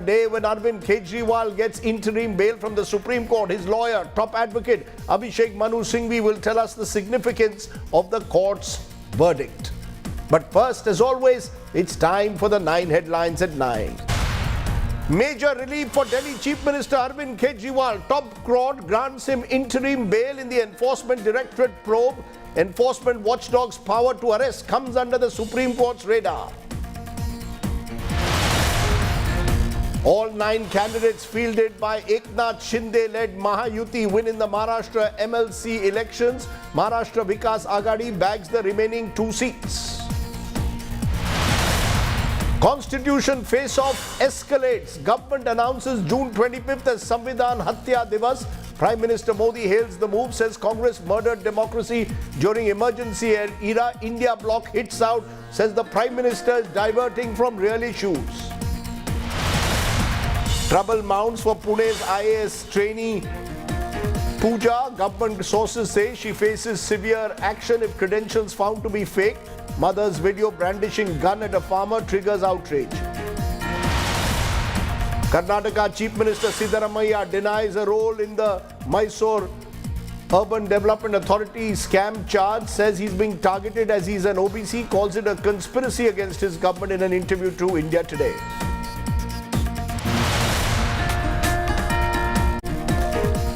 Day when Arvind Kejriwal gets interim bail from the Supreme Court. His lawyer, top advocate Abishek Manu Singi will tell us the significance of the court's verdict. But first, as always, it's time for the 9 headlines at 9. Major relief for Delhi Chief Minister Arvind Kejriwal. Top court grants him interim bail in the Enforcement Directorate probe. Enforcement watchdog's power to arrest comes under the Supreme Court's radar. All 9 candidates fielded by Eknath Shinde-led Mahayuti win in the Maharashtra MLC elections. Maharashtra Vikas Aghadi bags the remaining 2 seats. Constitution face-off escalates. Government announces June 25th as Samvidhan Hatya Divas. Prime Minister Modi hails the move, says Congress murdered democracy during emergency era. India bloc hits out, says the Prime Minister is diverting from real issues. Trouble mounts for Pune's IAS trainee Pooja. Government sources say she faces severe action if credentials found to be fake. Mother's video brandishing gun at a farmer triggers outrage. Karnataka Chief Minister Siddaramaiah denies a role in the Mysore Urban Development Authority scam charge, says he's being targeted as he's an OBC, calls it a conspiracy against his government in an interview to India Today.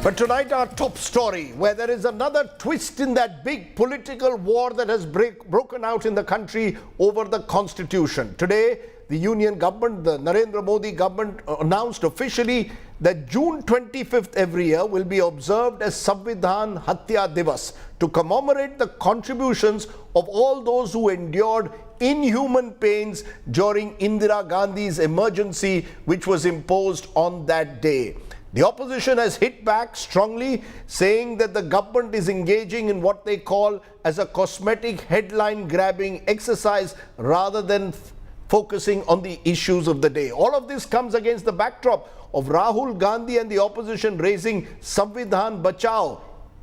But tonight our top story, where there is another twist in that big political war that has broken out in the country over the constitution. Today, the union government, the Narendra Modi government, announced officially that June 25th every year will be observed as Samvidhan Hatya Divas to commemorate the contributions of all those who endured inhuman pains during Indira Gandhi's emergency, which was imposed on that day. The opposition has hit back strongly, saying that the government is engaging in what they call as a cosmetic headline-grabbing exercise rather than focusing on the issues of the day. All of this comes against the backdrop of Rahul Gandhi and the opposition raising Samvidhan Bachao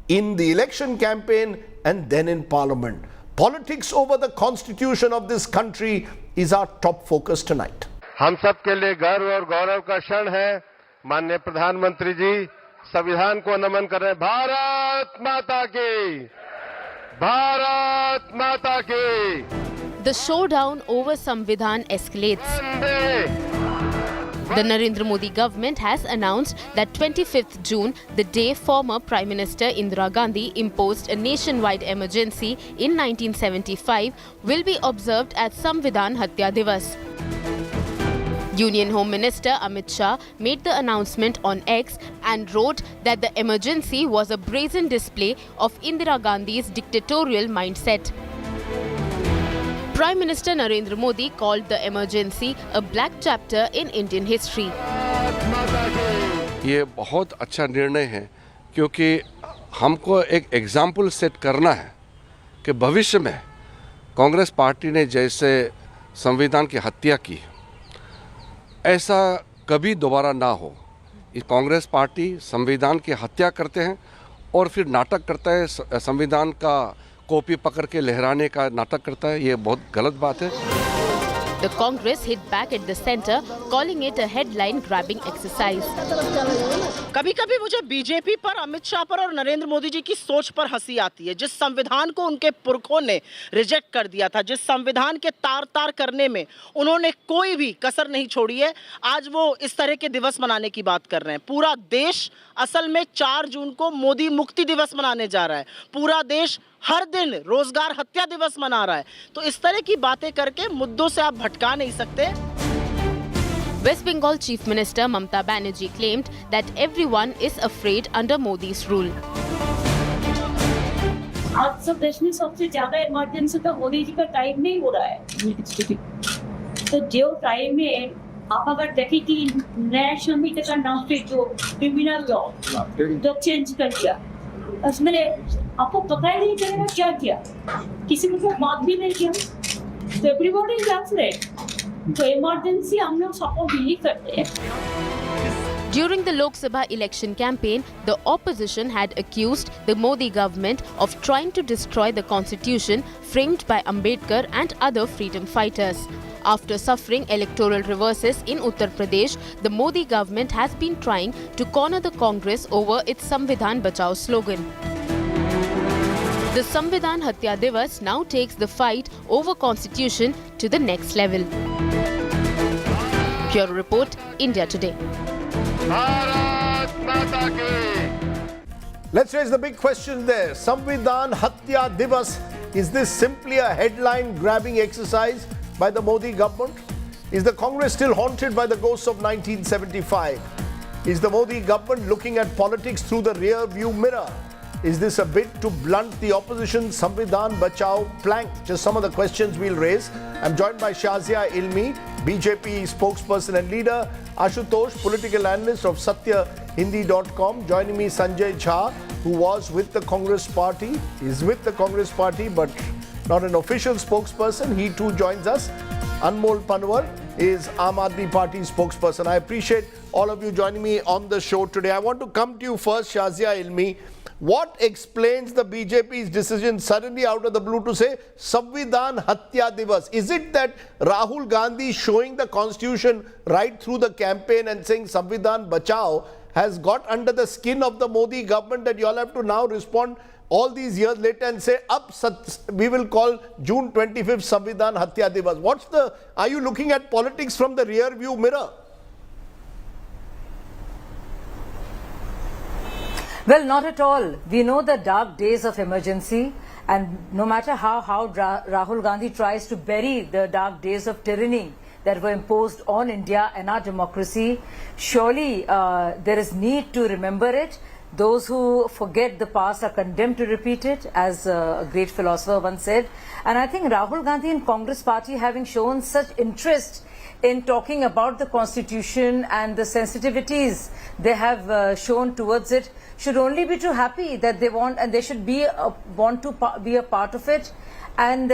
in the election campaign and then in parliament. Politics over the constitution of this country is our top focus tonight. हम सब के लिए गर्व और गौरव का क्षण है। माननीय प्रधानमंत्री जी संविधान को नमन कर रहे हैं। भारत माता की, भारत माता की। The showdown over Samvidhan escalates. The Narendra Modi government has announced that 25th June, the day former Prime Minister Indira Gandhi imposed a nationwide emergency in 1975, will be observed as Samvidhan Hatya Divas. Union Home Minister Amit Shah made the announcement on X and wrote that the emergency was a brazen display of Indira Gandhi's dictatorial mindset. Prime Minister Narendra Modi called the emergency a black chapter in Indian history. ये बहुत अच्छा निर्णय है क्योंकि हमको एक example set करना है कि भविष्य में कांग्रेस पार्टी ने जैसे संविधान की हत्या की ऐसा कभी दोबारा ना हो। कांग्रेस पार्टी संविधान की हत्या करते हैं और फिर नाटक करता है, संविधान का कॉपी पकड़ के लहराने का नाटक करता है। ये बहुत गलत बात है। The Congress hit back at the centre, calling it a headline-grabbing exercise. कभी-कभी मुझे बीजेपी पर, अमित शाह पर और नरेंद्र मोदी जी की सोच पर हंसी आती है। जिस संविधान को उनके पुरखों ने रिजेक्ट कर दिया था, जिस संविधान के तार-तार करने में उन्होंने कोई भी कसर नहीं छोड़ी है, आज वो इस तरह के दिवस मनाने की बात कर रहे हैं। पूरा देश असल में 4 जून को मोदी मुक्ति दिवस मनाने जा रहा है। पूरा देश हर दिन रोजगार हत्या दिवस मना रहा है। तो इस तरह की बातें करके मुद्दों से आप भटका नहीं सकते। West Bengal Chief Minister Mamata Banerjee claimed that everyone is afraid under Modi's rule. आज सब देश में सबसे ज्यादा इमरजेंसी तो मोदी जी का टाइम नहीं हो रहा है। तो जो टाइम में आप अगर देखें कि नेशनल मीडिया का नाम पे जो क्रिमिनल लॉ जो चेंज कर दिया, उसमें आपको पता ही नहीं चलेगा क्या किया, किसी को बात भी नहीं किया। तो एवरीबॉडी इज अफ्रेड। तो इमरजेंसी हम लोग सपोर्ट नहीं करते हैं। During the Lok Sabha election campaign, the opposition had accused the Modi government of trying to destroy the constitution framed by Ambedkar and other freedom fighters. After suffering electoral reverses in Uttar Pradesh, the Modi government has been trying to corner the Congress over its Samvidhan Bachao slogan. The Samvidhan Hatya Divas now takes the fight over constitution to the next level. Bureau Report, India Today. Bharat माता की Let's raise the big question there. Samvidhan Hatya Divas. Is this simply a headline grabbing exercise by the Modi government? Is the Congress still haunted by the ghosts of 1975? Is the Modi government looking at politics through the rear view mirror? Is this a bid to blunt the opposition's Samvidhan Bachao plank? Just some of the questions we'll raise. I'm joined by Shazia Ilmi, BJP spokesperson and leader, Ashutosh, political analyst of SatyaHindi.com. Joining me, Sanjay Jha, who was with the Congress party, is with the Congress party, but not an official spokesperson. He too joins us. Anmol Panwar is Aam Aadmi Party spokesperson. I appreciate all of you joining me on the show today. I want to come to you first, Shazia Ilmi. What explains the BJP's decision suddenly out of the blue to say Samvidhan Hatya Divas? Is it that Rahul Gandhi showing the constitution right through the campaign and saying Samvidhan Bachao has got under the skin of the Modi government that you all have to now respond all these years later and say, we will call June 25th Samvidhan Hatya Divas? Are you looking at politics from the rear view mirror? Well, not at all. We know the dark days of emergency, and no matter how Rahul Gandhi tries to bury the dark days of tyranny that were imposed on India and our democracy, surely there is need to remember it. Those who forget the past are condemned to repeat it, as a great philosopher once said. And I think Rahul Gandhi and Congress party, having shown such interest in talking about the constitution and the sensitivities they have shown towards it, should only be too happy that they want, and they should be want to be a part of it, and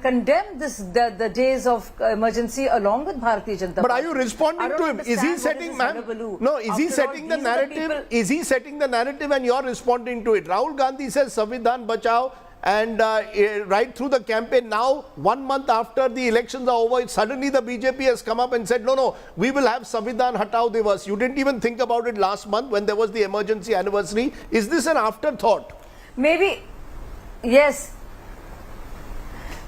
condemn the days of emergency along with Bharatiya Janata Party. But are you responding to him? Is he setting, ma'am? No, is he setting the narrative? Is he setting the narrative and you're responding to it? Rahul Gandhi says Samvidhan Bachao, and right through the campaign now, 1 month after the elections are over, suddenly the BJP has come up and said, no, we will have Samvidhan Hatao Divas. You didn't even think about it last month when there was the emergency anniversary. Is this an afterthought? Maybe, yes.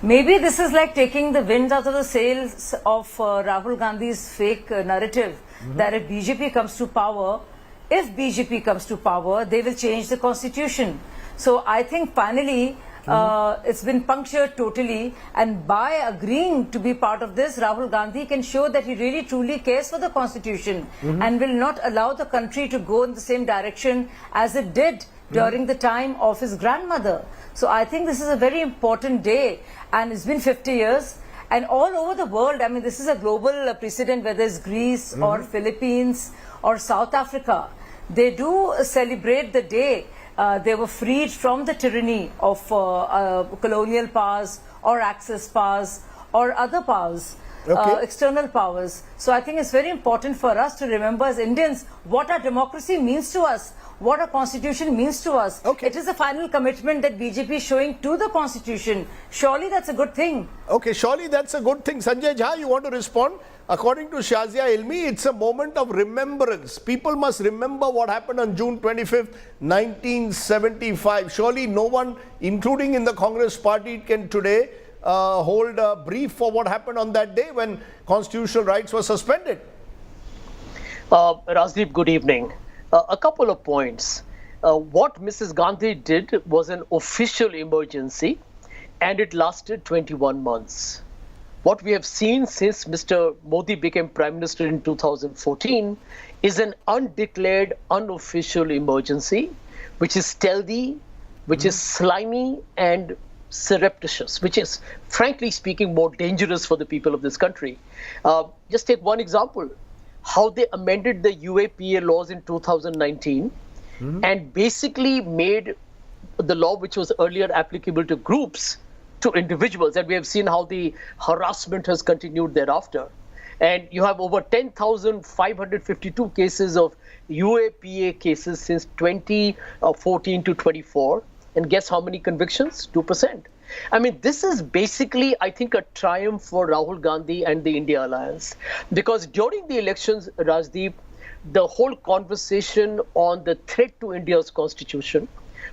Maybe this is like taking the wind out of the sails of Rahul Gandhi's fake narrative that if BJP comes to power, they will change the constitution. So I think finally it's been punctured totally, and by agreeing to be part of this, Rahul Gandhi can show that he really truly cares for the constitution and will not allow the country to go in the same direction as it did during the time of his grandmother. So I think this is a very important day, and it's been 50 years. And all over the world, I mean, this is a global precedent, whether it's Greece or Philippines or South Africa. They do celebrate the day they were freed from the tyranny of colonial powers or Axis powers or other powers, external powers. So I think it's very important for us to remember as Indians what our democracy means to us, what our constitution means to us. It is a final commitment that BJP is showing to the constitution. Surely that's a good thing. Okay, surely that's a good thing. Sanjay Jha, you want to respond? According to Shazia Ilmi, it's a moment of remembrance. People must remember what happened on June 25th, 1975. Surely no one, including in the Congress party, can today hold a brief for what happened on that day when constitutional rights were suspended. Rajdeep, good evening. A couple of points. What Mrs. Gandhi did was an official emergency, and it lasted 21 months. What we have seen since Mr. Modi became Prime Minister in 2014 is an undeclared, unofficial emergency, which is stealthy, which is slimy and surreptitious, which is, frankly speaking, more dangerous for the people of this country. Just take one example, how they amended the UAPA laws in 2019 and basically made the law, which was earlier applicable to groups, to individuals, and we have seen how the harassment has continued thereafter. And you have over 10,552 cases of UAPA cases since 2014 to 24. And guess how many convictions? 2%. I mean, this is basically, I think, a triumph for Rahul Gandhi and the India Alliance. Because during the elections, Rajdeep, the whole conversation on the threat to India's constitution,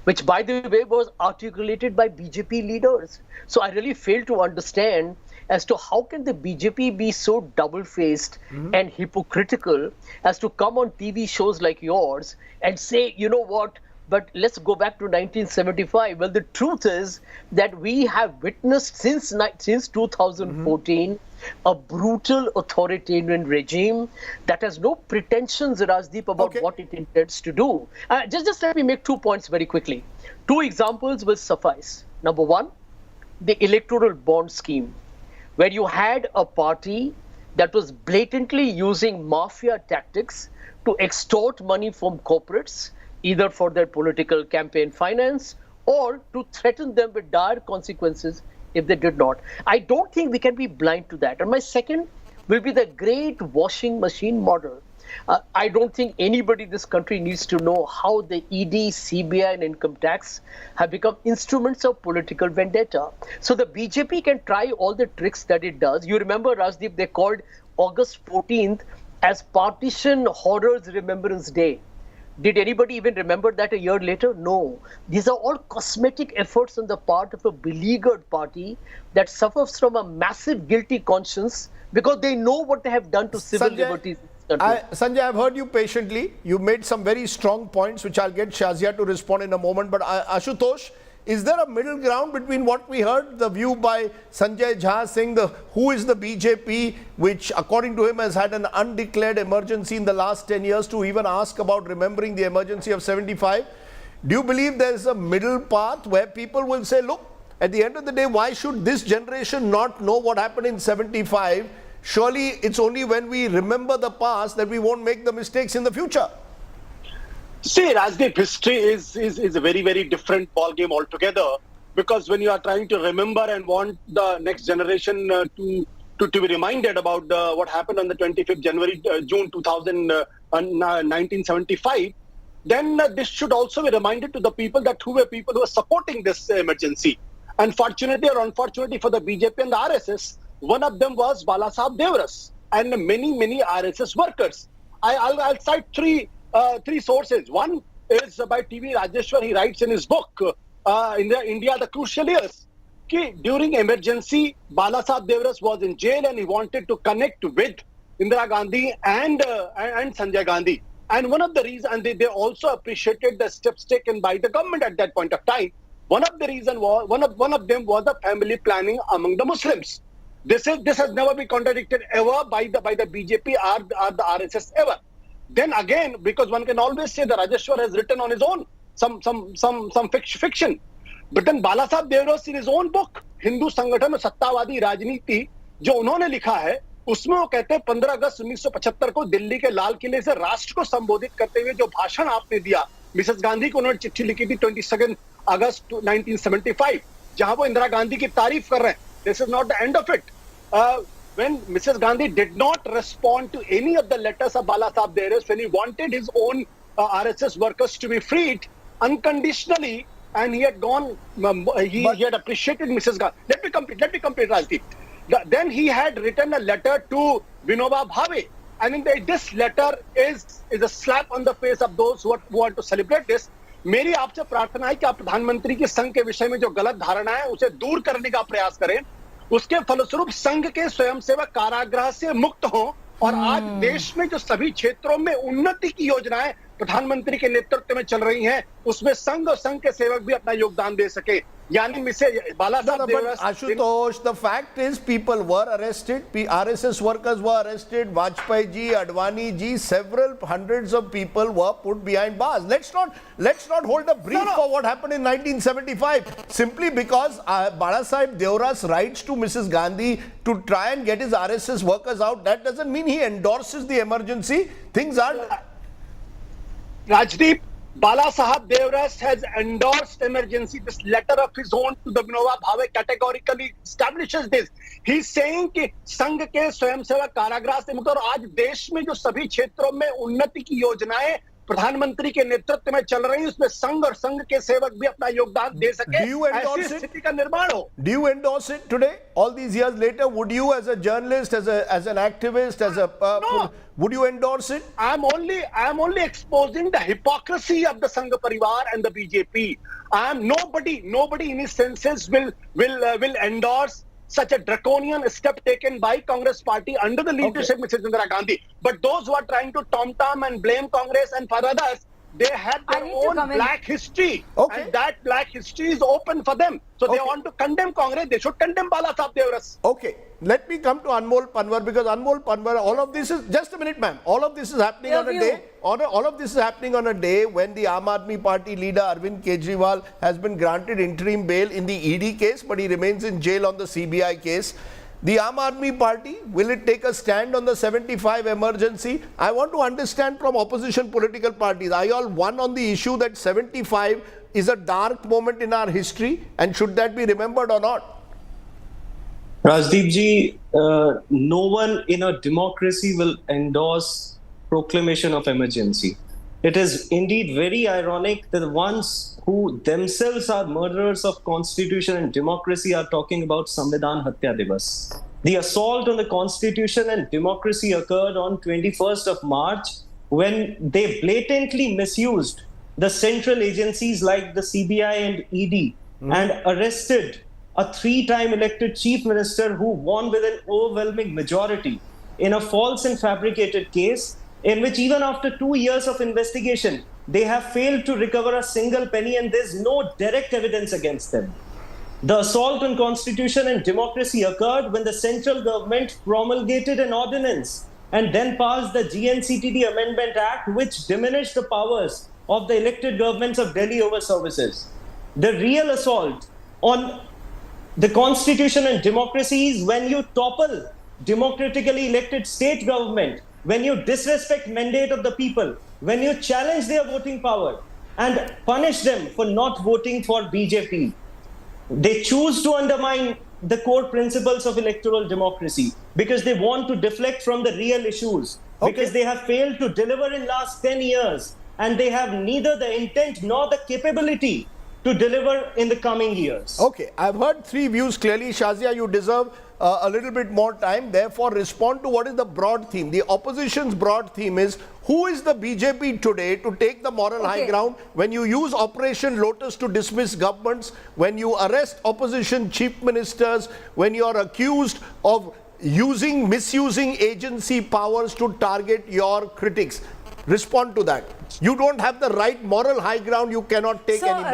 which, by the way, was articulated by BJP leaders. So I really fail to understand as to how can the BJP be so double-faced and hypocritical as to come on TV shows like yours and say, you know what, but let's go back to 1975. Well, the truth is that we have witnessed since 2014 a brutal authoritarian regime that has no pretensions, Rajdeep, about what it intends to do. Just let me make 2 points very quickly. 2 examples will suffice. Number one, the electoral bond scheme, where you had a party that was blatantly using mafia tactics to extort money from corporates, either for their political campaign finance or to threaten them with dire consequences if they did not. I don't think we can be blind to that. And my second will be the great washing machine model. I don't think anybody in this country needs to know how the ED, CBI, and income tax have become instruments of political vendetta. So the BJP can try all the tricks that it does. You remember, Rajdeep, they called August 14th as Partition Horrors Remembrance Day. Did anybody even remember that a year later? No. These are all cosmetic efforts on the part of a beleaguered party that suffers from a massive guilty conscience because they know what they have done to civil liberties. Sanjay, I've heard you patiently. You made some very strong points, which I'll get Shazia to respond in a moment. But Ashutosh, is there a middle ground between what we heard, the view by Sanjay Jha saying who is the BJP, which according to him has had an undeclared emergency in the last 10 years to even ask about remembering the emergency of 75? Do you believe there's a middle path where people will say, look, at the end of the day, why should this generation not know what happened in 75? Surely it's only when we remember the past that we won't make the mistakes in the future. See, Rajdeep, history is a very, very different ballgame altogether, because when you are trying to remember and want the next generation to be reminded about what happened on the 25th June 1975, then this should also be reminded to the people who were supporting this emergency. Unfortunately or unfortunately for the BJP and the RSS, one of them was Balasabas and many RSS workers. I'll cite three sources. One is by TV Rajeshwar. He writes in his book, India, the Crucial Years, during emergency, Balasabas was in jail and he wanted to connect with Indira Gandhi and Sanjay Gandhi. And one of the reasons, and they also appreciated the steps taken by the government at that point of time. One of the reasons was one of them was the family planning among the Muslims. This has never been contradicted ever by the BJP or the RSS ever. Then again, because one can always say that Rajeshwar has written on his own some fiction, but then Balasaheb Devraj in his own book, Hindu Sangathan Sattavadi Rajniti, जो उन्होंने लिखा है, उसमें वो कहते हैं 15 अगस्त 1975 को दिल्ली के लाल किले से राष्ट्र को संबोधित करते हुए जो भाषण आपने दिया, मिसेस गांधी को उन्होंने चिट्ठी लिखी थी 22 अगस्त 1975, जहां वो इंदिरा गांधी की तारीफ कर रहे हैं. This is not the end of it. When Mrs. Gandhi did not respond to any of the letters of Balasaheb Devraj, when he wanted his own RSS workers to be freed unconditionally, and he had gone, he had appreciated Mrs. Gandhi. Let me complete, Rajdeep. Then he had written a letter to Vinoba Bhave. I mean, this letter is a slap on the face of those who want to celebrate this. मेरी आपसे प्रार्थना है कि आप प्रधानमंत्री के संघ के विषय में जो गलत धारणा है उसे दूर करने का प्रयास करें. उसके फलस्वरूप संघ के स्वयंसेवक कारागृह से मुक्त हों और आज देश में जो सभी क्षेत्रों में उन्नति की योजनाएं प्रधानमंत्री के नेतृत्व में चल रही हैं, उसमें संघ और संघ के सेवक भी अपना योगदान दे सके. यानी Ashutosh, the fact is people were arrested, RSS workers were arrested, Vajpayee ji, Advani ji, several hundreds of people were put behind bars. Let's not hold a brief for what happened in 1975 simply because Balasaheb Devraj writes to Mrs. Gandhi to try and get his RSS workers out. That doesn't mean he endorses the emergency. Things are... Rajdeep, Balasabas Devras has endorsed emergency. This letter of his own to the Vinoba Bhave categorically establishes this. He's saying कि संघ के स्वयंसेवक कारागृह से मुक्त और आज देश में जो सभी क्षेत्रों में उन्नति की योजनाएं प्रधानमंत्री के नेतृत्व में चल रही है उसमें संघ और संघ के सेवक भी अपना योगदान दे सके, ऐसी स्थिति का निर्माण हो. Do you endorse it today? All these years later, would you, as a journalist, as an activist, as a No. would you endorse it? I am only exposing the hypocrisy of the Sangha Parivar and the BJP. Nobody in his senses will endorse such a draconian step taken by Congress party under the leadership of Mrs. Indira Gandhi. But those who are trying to tom-tom and blame Congress and for others, they have their own black history. And that black history is open for them. So they want to condemn Congress. They should condemn Balasabas Devras. Okay, let me come to Anmol Panwar, because Anmol Panwar, all of this is, just a minute ma'am, all of this is happening on a day, all of this is happening on a day when the Aam Aadmi Party leader Arvind Kejriwal has been granted interim bail in the ED case, but he remains in jail on the CBI case. The Aam Aadmi Party, will it take a stand on the 75 emergency? I want to understand from opposition political parties, are you all one on the issue that 75 is a dark moment in our history and should that be remembered or not? Rajdeep ji, no one in a democracy will endorse proclamation of emergency. It is indeed very ironic that the ones who themselves are murderers of constitution and democracy are talking about Samdan Hatya Divas. The assault on the constitution and democracy occurred on 21st of March when they blatantly misused the central agencies like the CBI and ED and arrested a 3-time elected chief minister who won with an overwhelming majority in a false and fabricated case in which even after 2 years of investigation, they have failed to recover a single penny and there's no direct evidence against them. The assault on constitution and democracy occurred when the central government promulgated an ordinance and then passed the GNCTD Amendment Act, which diminished the powers of the elected governments of Delhi over services. The real assault on the constitution and democracy is when you topple democratically elected state government, when you disrespect mandate of the people, when you challenge their voting power and punish them for not voting for BJP. They choose to undermine the core principles of electoral democracy because they want to deflect from the real issues, because they have failed to deliver in last 10 years and they have neither the intent nor the capability to deliver in the coming years. Okay, I've heard 3 views clearly. Shazia, you deserve a little bit more time. Therefore, respond to what is the broad theme. The opposition's broad theme is, who is the BJP today to take the moral high ground when you use Operation Lotus to dismiss governments, when you arrest opposition chief ministers, when you are accused of misusing agency powers to target your critics? Respond to that. You don't have the right moral high ground, you cannot take anymore.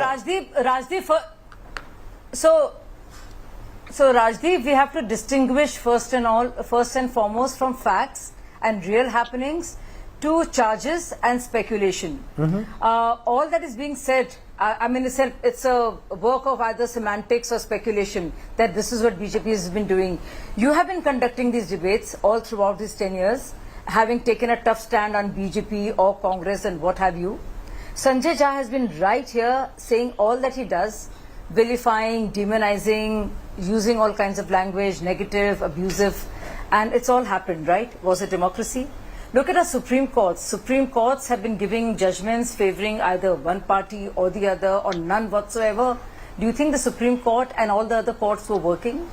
Rajdeep, we have to distinguish first and foremost from facts and real happenings to charges and speculation. All that is being said, I mean, it's a work of either semantics or speculation that this is what BJP has been doing. You have been conducting these debates all throughout these 10 years, having taken a tough stand on BJP or Congress and what have you. Sanjay Jha has been right here saying all that he does, vilifying, demonizing, using all kinds of language, negative, abusive, and it's all happened, right? Was it democracy? Look at our Supreme Courts. Supreme Courts have been giving judgments favoring either one party or the other or none whatsoever. Do you think the Supreme Court and all the other courts were working?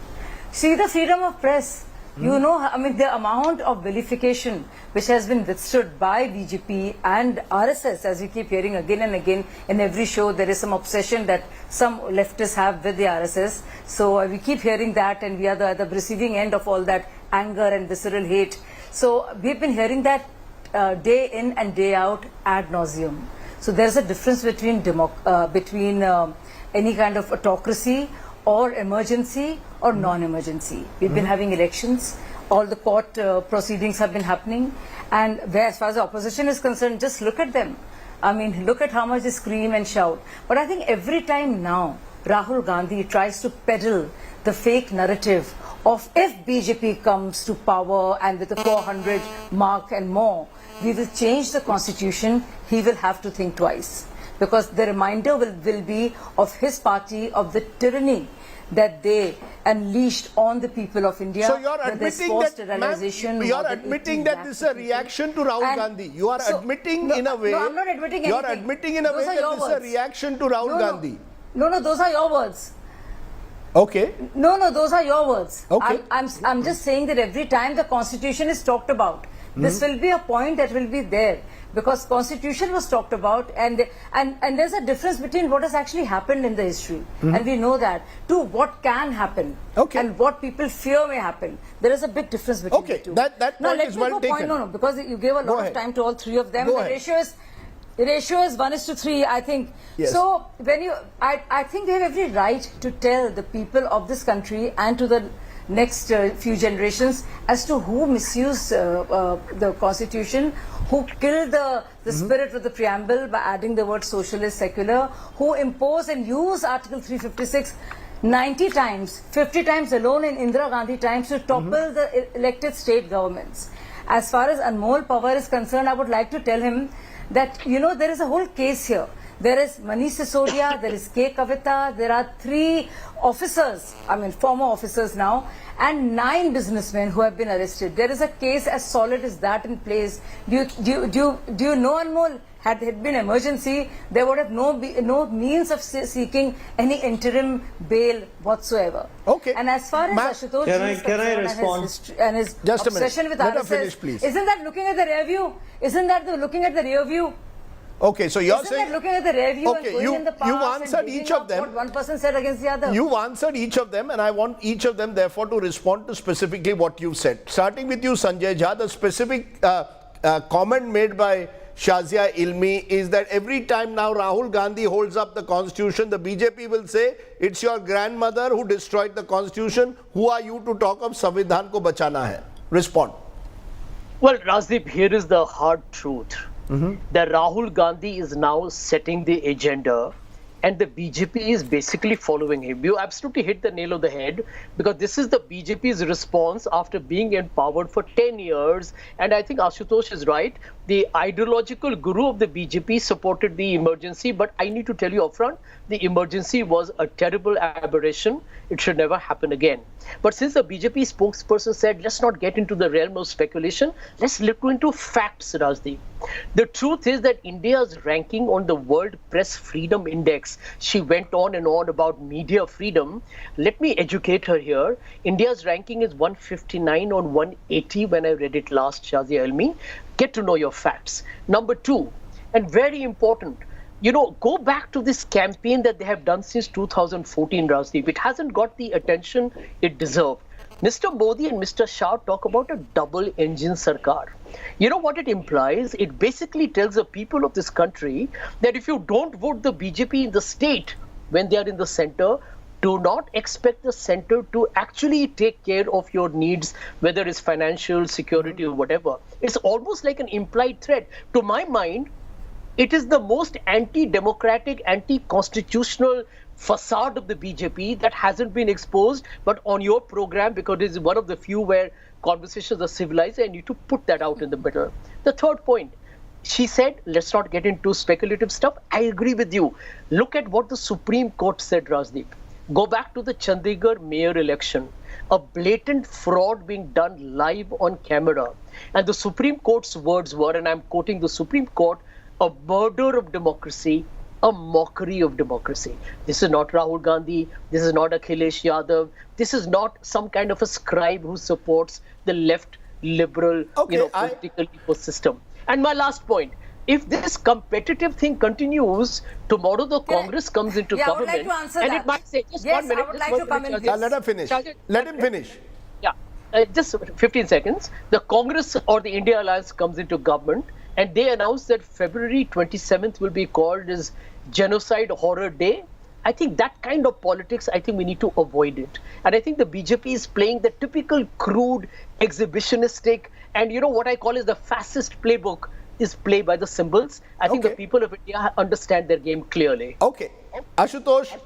See the freedom of press. You know, I mean, the amount of vilification which has been withstood by BJP and RSS, as we keep hearing again and again in every show, there is some obsession that some leftists have with the RSS. So we keep hearing that, and we are the receiving end of all that anger and visceral hate. So we've been hearing that day in and day out ad nauseum. So there's a difference between any kind of autocracy or emergency or non-emergency. We've been having elections, all the court proceedings have been happening, and as far as the opposition is concerned, just look at them. I mean, look at how much they scream and shout. But I think every time now, Rahul Gandhi tries to peddle the fake narrative of if BJP comes to power and with the 400 mark and more, we will change the constitution, he will have to think twice. because the reminder will be of his party, of the tyranny that they unleashed on the people of India. So you're admitting that this is a reaction to Rahul Gandhi. You are admitting in a way. No, I'm not admitting anything. You are admitting in a way that this is a reaction to Rahul Gandhi. No, those are your words. Okay. No, those are your words. Okay. I'm just saying that every time the Constitution is talked about, this will be a point that will be there, because Constitution was talked about, and there's a difference between what has actually happened in the history, and we know that, to what can happen, and what people fear may happen. There is a big difference between the two. That point is well taken. No, because you gave a lot of time to all three of them. The ratio is 1:3, I think. Yes. So I think we have every right to tell the people of this country and to the next few generations as to who misused the Constitution, who killed the spirit of the preamble by adding the word socialist, secular, who imposed and used Article 356 90 times, 50 times alone in Indira Gandhi times to topple the elected state governments. As far as Anmol Pawar is concerned, I would like to tell him that, there is a whole case here. There is Manish Sisodia, there is K. Kavita, there are 3 officers, former officers now, and 9 businessmen who have been arrested. There is a case as solid as that in place. Do you know, Anmol, had it been emergency, there would have no means of seeking any interim bail whatsoever. Okay. And as far as Ashutosh can I respond? And his Just a obsession minute. with Let her RSS, finish, please. Isn't that looking at the rear view? Isn't that looking at the rear view? Okay, so you're Isn't saying... that looking at the rear view and going in the past you've answered and each digging of up them. what one person said against the other? You've answered each of them, and I want each of them, therefore, to respond to specifically what you've said. Starting with you, Sanjay Jha, the specific comment made by Shazia Ilmi is that every time now Rahul Gandhi holds up the Constitution, the BJP will say, it's your grandmother who destroyed the Constitution. Who are you to talk of Samvidhan ko bachana hai? Respond. Well, Rajdeep, here is the hard truth. That Rahul Gandhi is now setting the agenda, and the BJP is basically following him. You absolutely hit the nail on the head, because this is the BJP's response after being empowered for 10 years. And I think Ashutosh is right. The ideological guru of the BJP supported the emergency, but I need to tell you upfront, the emergency was a terrible aberration. It should never happen again. But since the BJP spokesperson said, let's not get into the realm of speculation, let's look into facts, Rajdeep. The truth is that India's ranking on the World Press Freedom Index, she went on and on about media freedom. Let me educate her here. India's ranking is 159 on 180 when I read it last, Shazia Elmi. Get to know your facts. Number 2, and very important, go back to this campaign that they have done since 2014, Rajdeep. It hasn't got the attention it deserved. Mr. Modi and Mr. Shah talk about a double-engine sarkar. You know what it implies? It basically tells the people of this country that if you don't vote the BJP in the state when they are in the center, do not expect the center to actually take care of your needs, whether it's financial, security, or whatever. It's almost like an implied threat. To my mind, it is the most anti-democratic, anti-constitutional facade of the BJP that hasn't been exposed, but on your program, because it is one of the few where conversations are civilized, I need to put that out in the middle. The third point, she said, let's not get into speculative stuff. I agree with you. Look at what the Supreme Court said, Rajdeep. Go back to the Chandigarh mayor election. A blatant fraud being done live on camera. And the Supreme Court's words were, and I'm quoting the Supreme Court, a murder of democracy, a mockery of democracy. This is not Rahul Gandhi. This is not Akhilesh Yadav. This is not some kind of a scribe who supports the left liberal political ecosystem. And my last point, if this competitive thing continues, tomorrow the Congress comes into government. I would like to answer and that. it might say, just yes, 1 minute. I would like to come in. Let her finish. Let him finish. Yeah, just 15 seconds. The Congress or the India Alliance comes into government, and they announced that February 27th will be called as Genocide Horror Day. I think that kind of politics, I think we need to avoid it. And I think the BJP is playing the typical crude, exhibitionistic, and what I call is the fascist playbook is play by the symbols. I think the people of India understand their game clearly. Okay. Ashutosh,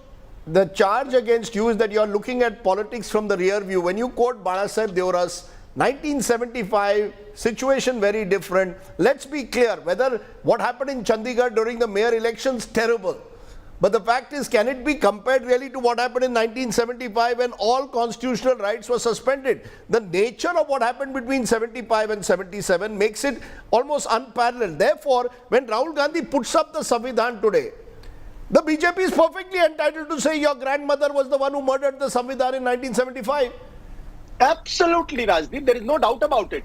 the charge against you is that you are looking at politics from the rear view. When you quote Balasabas 1975, situation very different. Let's be clear, whether what happened in Chandigarh during the mayor elections, terrible. But the fact is, can it be compared really to what happened in 1975 when all constitutional rights were suspended? The nature of what happened between 75 and 77 makes it almost unparalleled. Therefore, when Rahul Gandhi puts up the Samvidhan today, the BJP is perfectly entitled to say your grandmother was the one who murdered the Samvidhan in 1975. Absolutely, Rajdeep. There is no doubt about it.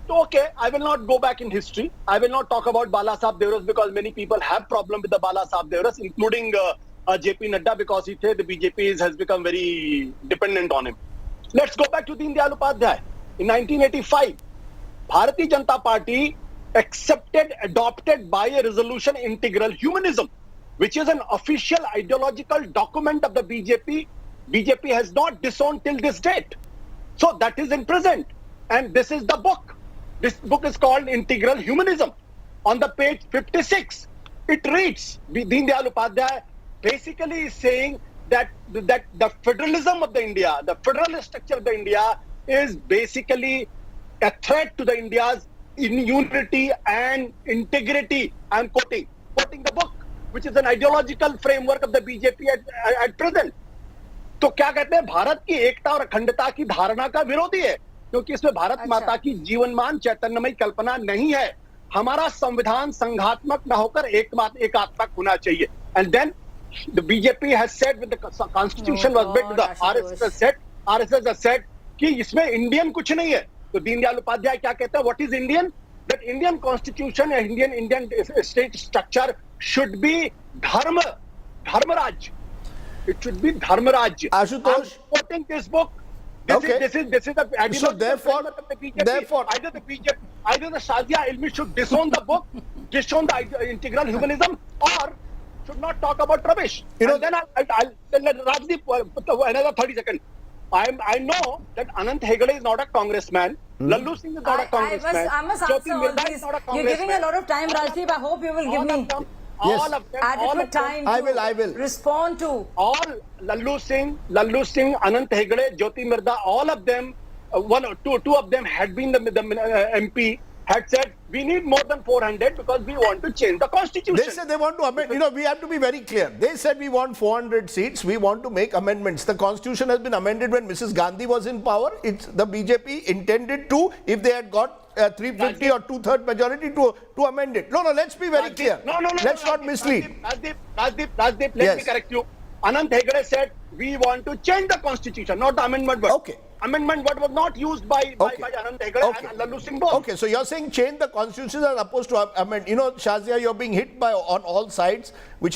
So, okay, I will not go back in history. I will not talk about Balasabas because many people have problem with the Balasabas, including JP Nadda, because he said the BJP has become very dependent on him. Let's go back to Deen Dayal Upadhyay. In 1985, Bharatiya Janata Party adopted by a resolution integral humanism, which is an official ideological document of the BJP. BJP has not disowned till this date. So that is in present. And this is the book. This book is called Integral Humanism. On the page 56, it reads, Deen Dayal Upadhyay basically is saying that the federalism of the India, the federal structure of the India is basically a threat to the India's unity and integrity. I'm quoting the book, which is an ideological framework of the BJP at present. तो क्या कहते हैं, भारत की एकता और अखंडता की धारणा का विरोधी है, क्योंकि इसमें भारत माता की जीवनमान चैतन्यमय कल्पना नहीं है. हमारा संविधान संघात्मक न होकर एकात्मक होना चाहिए. And then the BJP has said with the constitution was built, the RSS has said कि इसमें इंडियन कुछ नहीं है. तो दीनदयाल उपाध्याय क्या कहते हैं, what is Indian? That Indian constitution and Indian state structure should be dharmaraj. It should be dharmaraj. Ashutosh, I'm quoting this book. This is the so therefore, either the Shazia Ilmi should disown the book, disown the integral humanism, or should not talk about rubbish. And then I'll Rajdeep, another 30 seconds. I know that Anant Hegde is not a congressman. Lallu Singh is not a congressman. I must answer all these. You're giving a lot of time, Rajdeep. I hope you will give me all of them, adequate time I will respond to. All Lallu Singh, Anant Hegde, Jyoti Mirda, all of them, two of them had been the MP, had said we need more than 400 because we want to change the constitution. They said they want to amend. We have to be very clear. They said we want 400 seats. We want to make amendments. The constitution has been amended when Mrs. Gandhi was in power. It's the BJP intended to, if they had got 350 or 2/3 majority, to amend it. No, let's be very clear. No. Let's not mislead. Rajdeep, let me correct you. Anant Hegde said we want to change the constitution, not the amendment word. Okay. Amendment word was not used by Anant Hegde and Lallu Singh both. Okay, so you're saying change the constitution as opposed to amend. Shazia, you're being hit on all sides, which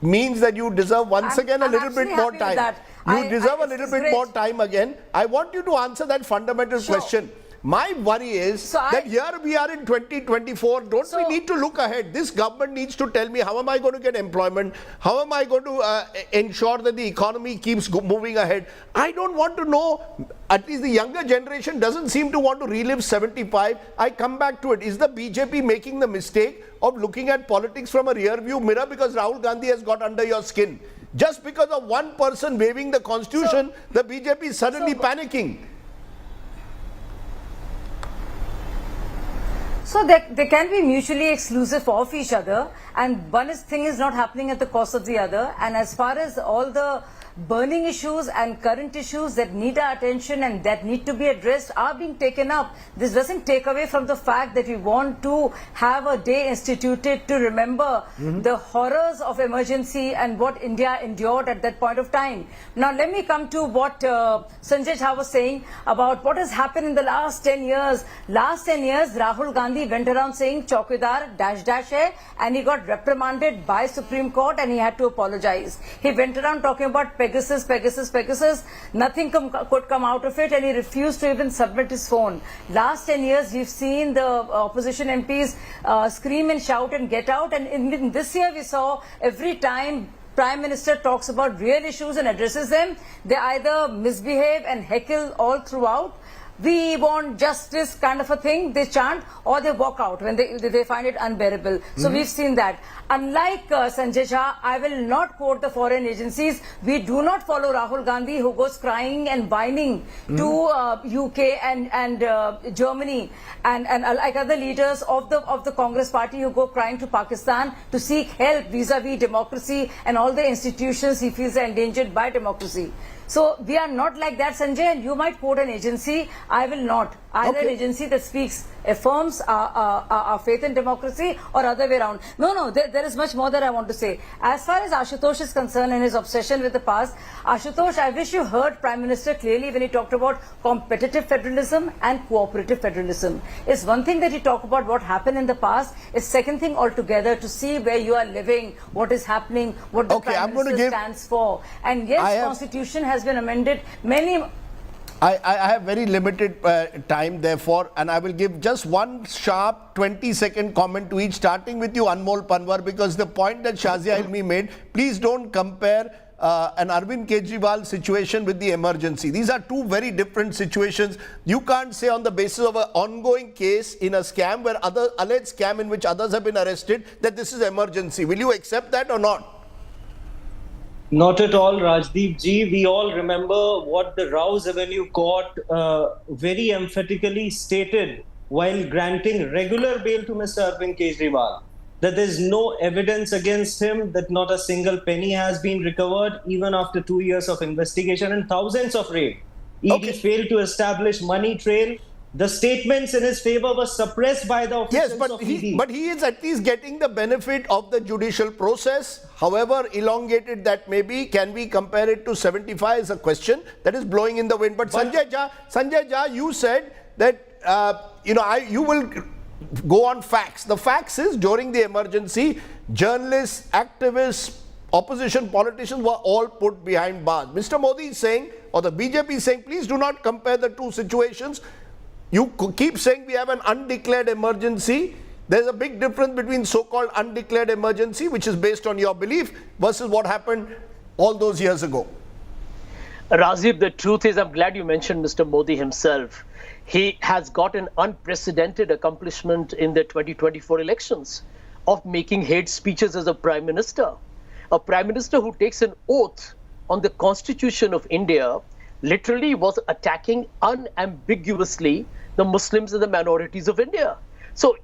means that you deserve once again a little bit more time. You deserve a little bit more time again. I want you to answer that fundamental question. My worry is that here we are in 2024. Don't we need to look ahead? This government needs to tell me, how am I going to get employment? How am I going to ensure that the economy keeps moving ahead? I don't want to know. At least the younger generation doesn't seem to want to relive 75. I come back to it. Is the BJP making the mistake of looking at politics from a rear view mirror because Rahul Gandhi has got under your skin? Just because of one person waving the constitution, the BJP is suddenly panicking. So they can be mutually exclusive of each other, and one thing is not happening at the cost of the other. And as far as all the burning issues and current issues that need our attention and that need to be addressed are being taken up, this doesn't take away from the fact that we want to have a day instituted to remember the horrors of emergency and what India endured at that point of time. Now let me come to what Sanjay Jha was saying about what has happened in the last 10 years. Last 10 years, Rahul Gandhi went around saying Chaukidar dash hai, and he got reprimanded by Supreme Court and he had to apologize. He went around talking about Pegasus. Nothing could come out of it, and he refused to even submit his phone. Last 10 years, we've seen the opposition MPs scream and shout and get out. And in this year, we saw every time Prime Minister talks about real issues and addresses them, they either misbehave and heckle all throughout. we want justice kind of a thing, they chant, or they walk out when they find it unbearable. So we've seen that. Unlike Sanjay Jha, I will not quote the foreign agencies. We do not follow Rahul Gandhi, who goes crying and whining to UK and Germany and like other leaders of the Congress party who go crying to Pakistan to seek help vis-a-vis democracy and all the institutions he feels are endangered by democracy. So we are not like that, Sanjay, and you might quote an agency. I will not. Either an agency that affirms our faith in democracy or other way around. No, there is much more that I want to say. As far as Ashutosh is concerned and his obsession with the past, Ashutosh, I wish you heard Prime Minister clearly when he talked about competitive federalism and cooperative federalism. It's one thing that he talked about what happened in the past. It's second thing altogether to see where you are living, what is happening, what the Prime Minister stands for. And yes, Constitution has been amended many. I have very limited time, therefore, and I will give just one sharp 20-second comment to each, starting with you, Anmol Panwar, because the point that Shazia Ilmi made, please don't compare an Arvind Kejriwal situation with the emergency. These are two very different situations. You can't say on the basis of an ongoing case in a scam where alleged scam in which others have been arrested that this is emergency. Will you accept that or not? Not at all, Rajdeep ji. We all remember what the Rouse Avenue Court very emphatically stated while granting regular bail to Mr. Arvind Kejriwal, that there is no evidence against him, that not a single penny has been recovered, even after 2 years of investigation and thousands of raids. ED failed to establish money trail. The statements in his favor were suppressed by the officials of ED. But he is at least getting the benefit of the judicial process. However elongated that may be, can we compare it to 75 is a question that is blowing in the wind. But Sanjay Jha, you said that you will go on facts. The facts is during the emergency, journalists, activists, opposition politicians were all put behind bars. Mr. Modi is saying, or the BJP is saying, please do not compare the two situations. You keep saying we have an undeclared emergency. There's a big difference between so-called undeclared emergency, which is based on your belief, versus what happened all those years ago. Rajdeep, the truth is, I'm glad you mentioned Mr. Modi himself. He has got an unprecedented accomplishment in the 2024 elections of making hate speeches as a prime minister. A prime minister who takes an oath on the Constitution of India literally was attacking unambiguously the Muslims and the minorities of India. So,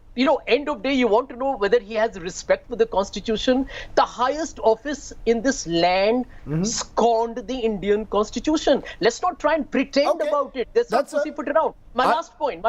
end of day, you want to know whether he has respect for the Constitution. The highest office in this land scorned the Indian Constitution. Let's not try and pretend about it. Let's not put it out. My last point.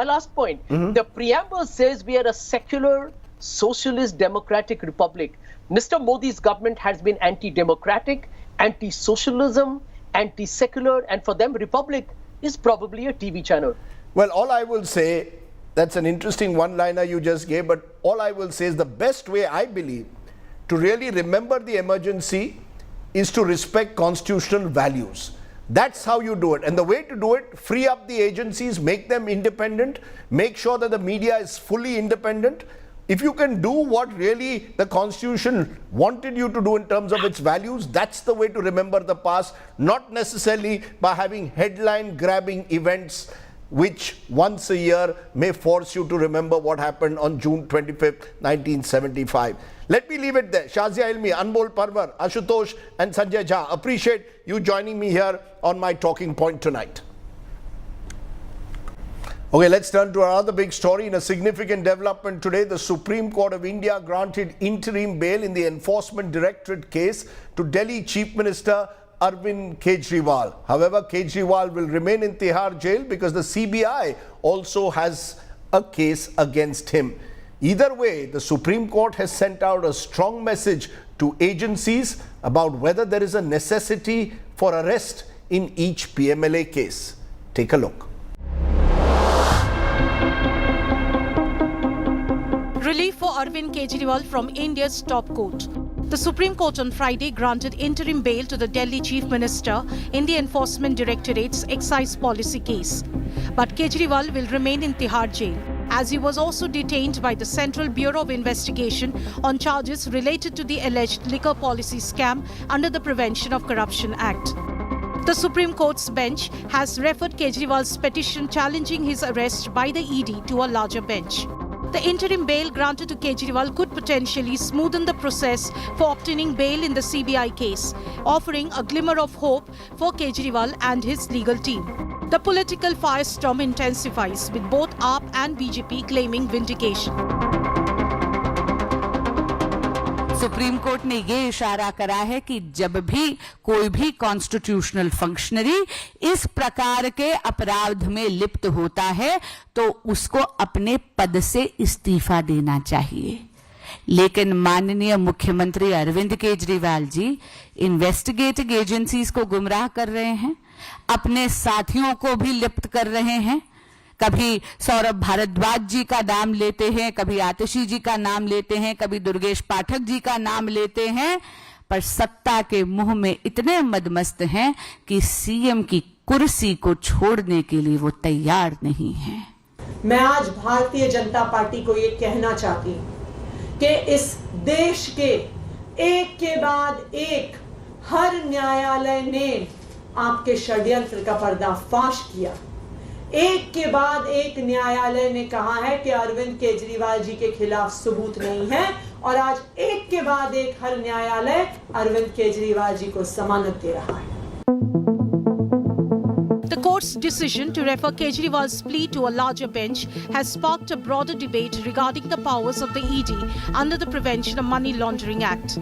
The preamble says we are a secular, socialist, democratic republic. Mr. Modi's government has been anti-democratic, anti-socialism, anti-secular, and for them, republic is probably a TV channel. Well, all I will say, that's an interesting one-liner you just gave, but all I will say is the best way, I believe, to really remember the emergency is to respect constitutional values. That's how you do it. And the way to do it, free up the agencies, make them independent, make sure that the media is fully independent. If you can do what really the Constitution wanted you to do in terms of its values, that's the way to remember the past, not necessarily by having headline-grabbing events which once a year may force you to remember what happened on June 25th, 1975. Let me leave it there. Shazia Ilmi, Anmol Panwar, Ashutosh and Sanjay Jha, appreciate you joining me here on my talking point tonight. Okay, let's turn to another big story. In a significant development today, the Supreme Court of India granted interim bail in the Enforcement Directorate case to Delhi Chief Minister Arvind Kejriwal. However, Kejriwal will remain in Tihar jail because the CBI also has a case against him. Either way, the Supreme Court has sent out a strong message to agencies about whether there is a necessity for arrest in each PMLA case. Take a look. Relief for Arvind Kejriwal from India's top court. The Supreme Court on Friday granted interim bail to the Delhi Chief Minister in the Enforcement Directorate's excise policy case. But Kejriwal will remain in Tihar jail, as he was also detained by the Central Bureau of Investigation on charges related to the alleged liquor policy scam under the Prevention of Corruption Act. The Supreme Court's bench has referred Kejriwal's petition challenging his arrest by the ED to a larger bench. The interim bail granted to Kejriwal could potentially smoothen the process for obtaining bail in the CBI case, offering a glimmer of hope for Kejriwal and his legal team. The political firestorm intensifies, with both AAP and BJP claiming vindication. Supreme court ने ये इशारा करा है कि जब भी कोई भी कॉन्स्टिट्यूशनल फंक्शनरी इस प्रकार के अपराध में लिप्त होता है तो उसको अपने पद से इस्तीफा देना चाहिए। लेकिन माननीय मुख्यमंत्री अरविंद केजरीवाल जी इन्वेस्टिगेटिंग एजेंसीज को गुमराह कर रहे हैं, अपने साथियों को भी लिप्त कर रहे हैं। कभी सौरभ भारद्वाज जी का नाम लेते हैं, कभी आतिशी जी का नाम लेते हैं, कभी दुर्गेश पाठक जी का नाम लेते हैं, पर सत्ता के मुंह में इतने मदमस्त हैं कि सीएम की कुर्सी को छोड़ने के लिए वो तैयार नहीं हैं। मैं आज भारतीय जनता पार्टी को ये कहना चाहती हूं कि इस देश के एक के बाद एक हर न्यायालय ने आपके षड्यंत्र का पर्दाफाश किया। एक के बाद एक न्यायालय ने कहा है कि अरविंद केजरीवाल जी के खिलाफ सबूत नहीं है और आज एक के बाद एक हर न्यायालय अरविंद केजरीवाल जी को जमानत दे रहा है। The court's decision to refer Kejriwal's plea to a larger bench has sparked a broader debate regarding the powers of the ED under the Prevention of Money Laundering Act.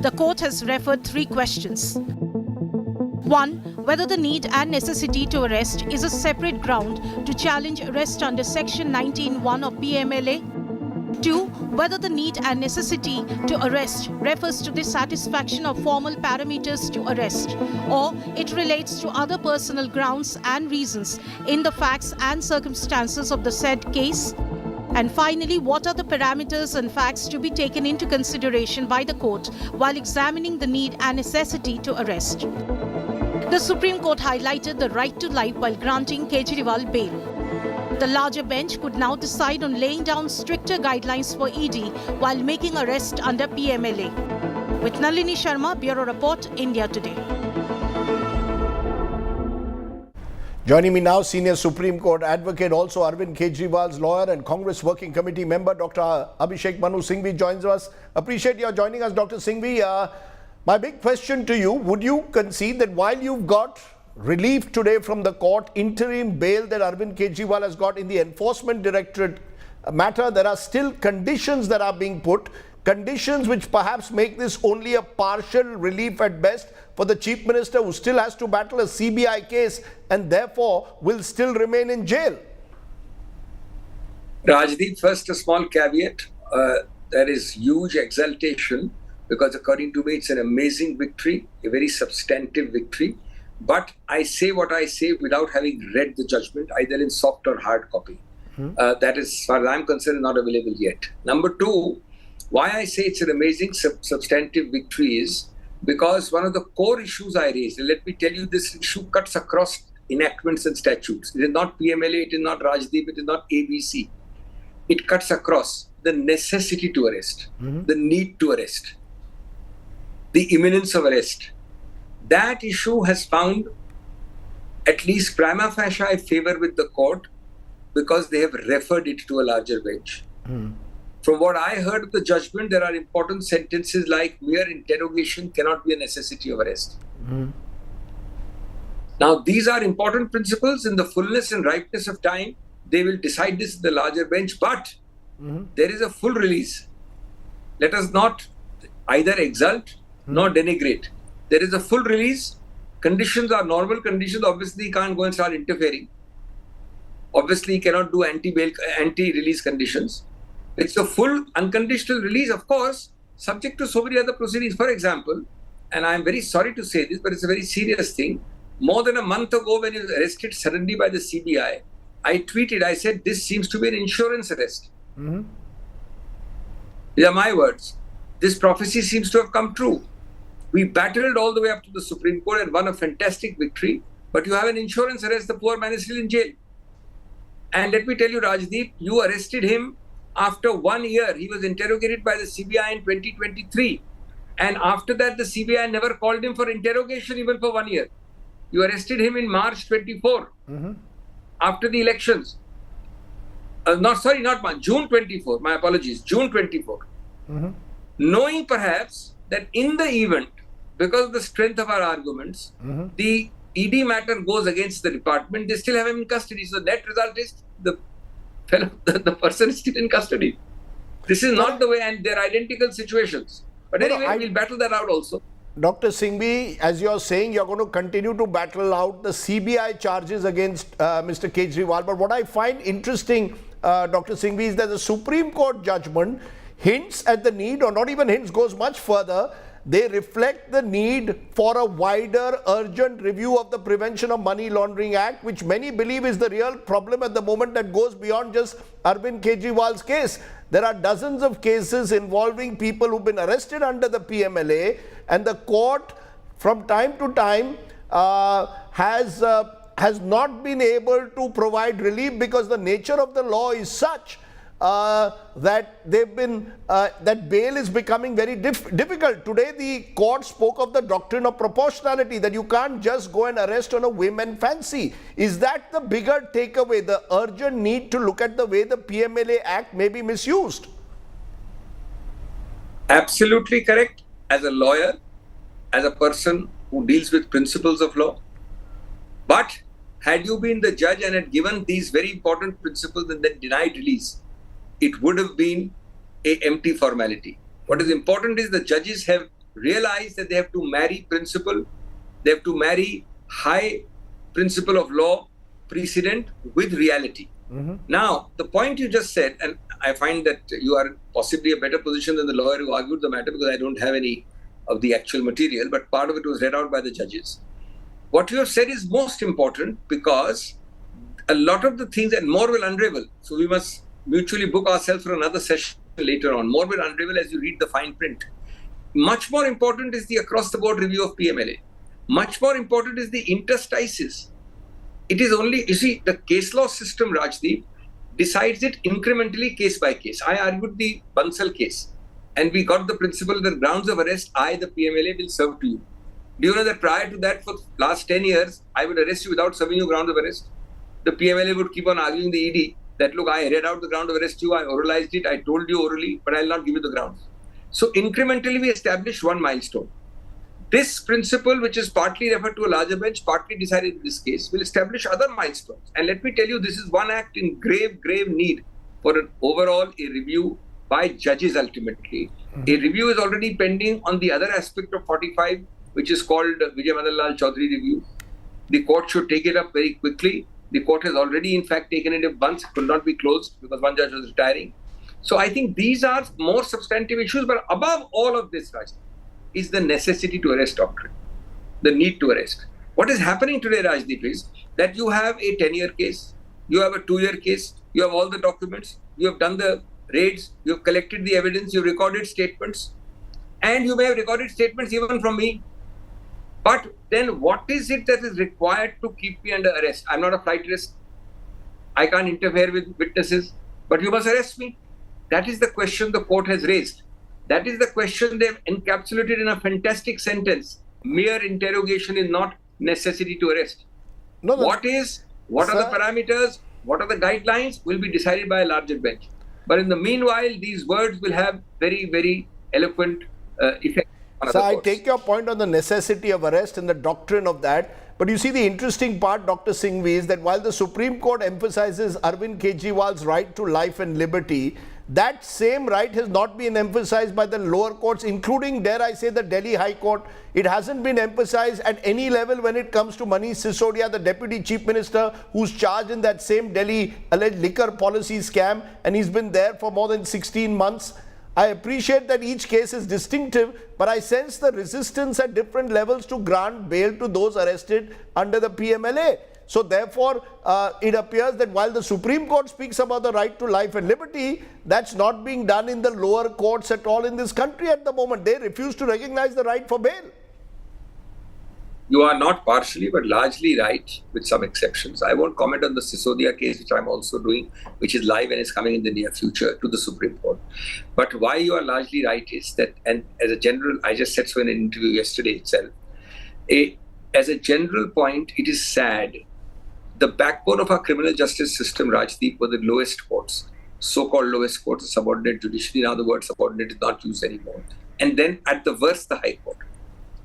The court has referred 3 questions. 1. Whether the need and necessity to arrest is a separate ground to challenge arrest under Section 19(1) of PMLA. 2. Whether the need and necessity to arrest refers to the satisfaction of formal parameters to arrest, or it relates to other personal grounds and reasons in the facts and circumstances of the said case. And finally, what are the parameters and facts to be taken into consideration by the court while examining the need and necessity to arrest. The Supreme Court highlighted the right to life while granting Kejriwal bail. The larger bench could now decide on laying down stricter guidelines for ED while making arrest under PMLA. With Nalini Sharma, Bureau Report, India Today. Joining me now, senior Supreme Court advocate, also Arvind Kejriwal's lawyer and Congress Working Committee member, Dr. Abishek Manu Singi joins us. Appreciate your joining us, Dr. Singi. My big question to you, would you concede that while you've got relief today from the court, interim bail that Arvind Kejriwal has got in the Enforcement Directorate matter, there are still conditions that are being put, conditions which perhaps make this only a partial relief at best for the Chief Minister, who still has to battle a CBI case and therefore will still remain in jail? Rajdeep, first a small caveat. There is huge exultation because according to me, it's an amazing victory, a very substantive victory. But I say what I say without having read the judgment, either in soft or hard copy. That is, as far as I'm concerned, not available yet. Number 2, why I say it's an amazing substantive victory is because one of the core issues I raised, and let me tell you, this issue cuts across enactments and statutes. It is not PMLA, it is not Rajdeep, it is not ABC. It cuts across the necessity to arrest, the need to arrest, the imminence of arrest. That issue has found at least prima facie I favor with the court because they have referred it to a larger bench. From what I heard of the judgment, there are important sentences like mere interrogation cannot be a necessity of arrest. Now, these are important principles. In the fullness and ripeness of time, they will decide this in the larger bench, but there is a full release. Let us not either exult nor denigrate. There is a full release. Conditions are normal conditions. Obviously, you can't go and start interfering. Obviously, you cannot do anti-release conditions. It's a full unconditional release, of course, subject to so many other proceedings. For example, and I'm very sorry to say this, but it's a very serious thing. More than a month ago, when he was arrested suddenly by the CBI, I tweeted, I said, this seems to be an insurance arrest. These are my words. This prophecy seems to have come true. We battled all the way up to the Supreme Court and won a fantastic victory. But you have an insurance arrest, the poor man is still in jail. And let me tell you, Rajdeep, you arrested him after 1 year. He was interrogated by the CBI in 2023. And after that, the CBI never called him for interrogation even for 1 year. You arrested him in March 24, after the elections. Not March, June 24. My apologies, June 24. Knowing perhaps that in the event, because of the strength of our arguments, the ED matter goes against the department, they still have him in custody. So net result is the person is still in custody. This is not the way, and they're identical situations. But anyway, we'll battle that out also. Dr. Singi, as you're saying, you're going to continue to battle out the CBI charges against Mr. Kejriwal. But what I find interesting, Dr. Singi, is that the Supreme Court judgment hints at the need, or not even hints, goes much further. They reflect the need for a wider, urgent review of the Prevention of Money Laundering Act, which many believe is the real problem at the moment that goes beyond just Arvind Kejriwal's case. There are dozens of cases involving people who've been arrested under the PMLA, and the court from time to time has not been able to provide relief because the nature of the law is such that that bail is becoming very difficult. Today the court spoke of the doctrine of proportionality, that you can't just go and arrest on a whim and fancy. Is that the bigger takeaway, the urgent need to look at the way the PMLA Act may be misused? Absolutely correct. As a lawyer, as a person who deals with principles of law. But had you been the judge and had given these very important principles and then denied release, it would have been an empty formality. What is important is the judges have realized that they have to marry principle, they have to marry high principle of law precedent with reality. Now, the point you just said, and I find that you are possibly a better position than the lawyer who argued the matter because I don't have any of the actual material, but part of it was read out by the judges. What you have said is most important because a lot of the things, and more will unravel. So we must mutually book ourselves for another session later on. More will unravel as you read the fine print. Much more important is the across-the-board review of PMLA. Much more important is the interstices. It is only, you see, the case law system, Rajdeep, decides it incrementally case by case. I argued the Bansal case, and we got the principle that grounds of arrest, the PMLA, will serve to you. Do you know that prior to that, for last 10 years, I would arrest you without serving you grounds of arrest? The PMLA would keep on arguing the ED that, look, I read out the ground of arrest to you, I oralized it, I told you orally, but I'll not give you the grounds. So incrementally, we established one milestone. This principle, which is partly referred to a larger bench, partly decided in this case, will establish other milestones. And let me tell you, this is one act in grave, grave need for an overall a review by judges ultimately. A review is already pending on the other aspect of 45, which is called Vijay Madan Lal Chaudhary review. The court should take it up very quickly. The court has already, in fact, taken it up once. It could not be closed because one judge was retiring. So I think these are more substantive issues. But above all of this, Raj, is the necessity to arrest doctrine, the need to arrest. What is happening today, Rajdeep, is that you have a 10-year case, you have a 2-year case, you have all the documents, you have done the raids, you have collected the evidence, you have recorded statements, and you may have recorded statements even from me. But then what is it that is required to keep me under arrest? I'm not a flight risk. I can't interfere with witnesses, but you must arrest me. That is the question the court has raised. That is the question they've encapsulated in a fantastic sentence. Mere interrogation is not necessity to arrest. What are the parameters, what are the guidelines will be decided by a larger bench. But in the meanwhile, these words will have very, very eloquent effect. So I take your point on the necessity of arrest and the doctrine of that. But you see, the interesting part, Dr. Singhvi, is that while the Supreme Court emphasizes Arvind Kejriwal's right to life and liberty, that same right has not been emphasized by the lower courts, including, dare I say, the Delhi High Court. It hasn't been emphasized at any level when it comes to Manish Sisodia, the Deputy Chief Minister, who's charged in that same Delhi alleged liquor policy scam, and he's been there for more than 16 months. I appreciate that each case is distinctive, but I sense the resistance at different levels to grant bail to those arrested under the PMLA. So therefore, it appears that while the Supreme Court speaks about the right to life and liberty, that's not being done in the lower courts at all in this country at the moment. They refuse to recognize the right for bail. You are not partially, but largely right, with some exceptions. I won't comment on the Sisodia case, which I'm also doing, which is live and is coming in the near future to the Supreme Court. But why you are largely right is that, and as a general, I just said so in an interview yesterday itself, as a general point, it is sad. The backbone of our criminal justice system, Rajdeep, were the lowest courts, so-called lowest courts, the subordinate judiciary. Now the word subordinate is not used anymore. And then at the worst, the High Court.